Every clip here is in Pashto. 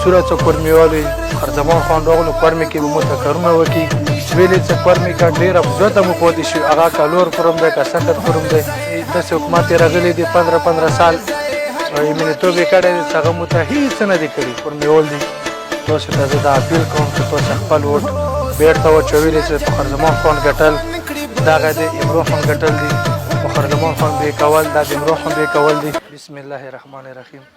صورت کورمیوالی خرزمان خان راغلو کورمی کې به مو ته کارونه وکړي ویلې څه کورمي کا ډېره زیاته مو پاتې شي هغه کا لور کوروم دی که سنټر کوروم دی داسې حکومت یې راغلی دی 15 سال منیتوب یې کړی دی هغه مو ته هېڅ نه دی کړي کورمیول دی تاسو ته زه دا اپیل کوم چې تاسو خپل ووټ بېرته واچوئ چې په خرزمان خان ګټل دغه د عمرو خان ګټل دي په خرزمان خان بې کول دا د عمرو خان بې کول دي بسم الله الرحمن الرحیم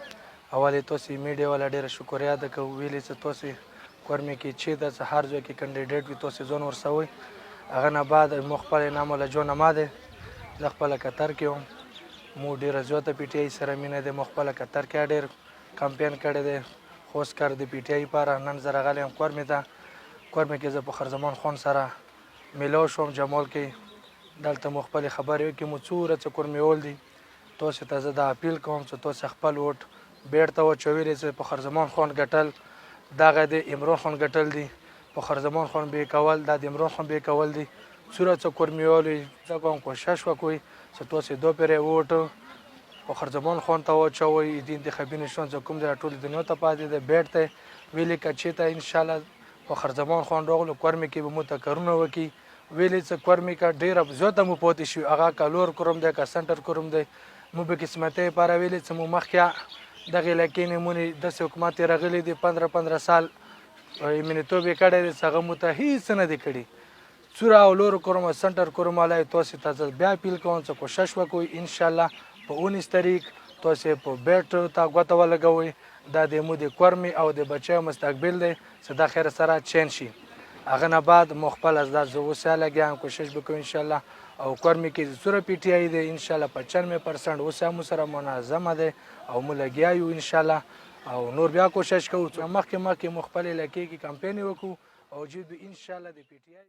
اول یې تاسې میډیا والا ډېره شکریه ده کوو ویلې چې تاسې کورمې کې چې د څه هر ځای کې کینډیډیټ وي تاسې ځان ورسوئ هغه نه بعد مو خپل نام الله جون ما دی زه خپله قطر کې وم مو ډېره زیاته پی ټي آی سره مینه دی مو خپله قطر کې ډېر کمپین کړی دی خوست کار د پی ټي آی لپاره نن زه راغلی یم کورمې ته کورمې کې زه په خرزمان خان سره میلاو شوم جمال کې دلته مو خپلې خبرې وکړې مو څو ورځې کورمیول دي تاسو ته زه دا اپیل کوم چې تاسو خپل ووټ بیرته واچوئ چې په خرزمان خان ګټل دغه د عمرو خان ګټل دي په خرزمان خان بې کول دا د عمرو خان بې کول دي څومره څه کورمیوالو زه کوم کوشش وکړئ چې تاسو دو پیرې ووټ په خرزمان خان ته واچوئ د انتخابي نشان چې کوم دی ټول دنیا ته پاتې دی بیرته ویلې که چېرته انشاءالله په خرزمان خان راغلو کورمې کې به مو ته کارونه وکړي ویلې چې کورمې که ډېره زیاته مو پاتې شي هغه که لور کوروم دی که سنټر کوروم دی مو به قسمتۍ لپاره ویلې چې مو مخکې دغه علاقې نمونې داسې حکومت یې راغلی دی 15 سال منیتوب یې کړی دی چې هغه مو ته هېڅ نه دی کړي څوره او لور کوروم سنټر کوروم والا تاسې ته زه بیا اپیل کوم چې کوشش وکړئ انشاءالله په 19 تاریخ تاسې په بیټ ته ګوته ولګوئ دا د مو د کورمې او د بچیو مستقبل دی چې دا خیر سره چین شي هغه نه بعد مو خپل از دا زه اوس لګیا یم کوشش به کوم انشاءالله او کورمې کې څوره پی ټي آی دی انشاءالله 95% اوس هم سره منظمه دی او مو لګیا یو انشاءالله او نور بیا کوشش کوو چې مخکې مو خپل علاقې کې کمپین وکړو او جدو انشاءالله د پی ټي آی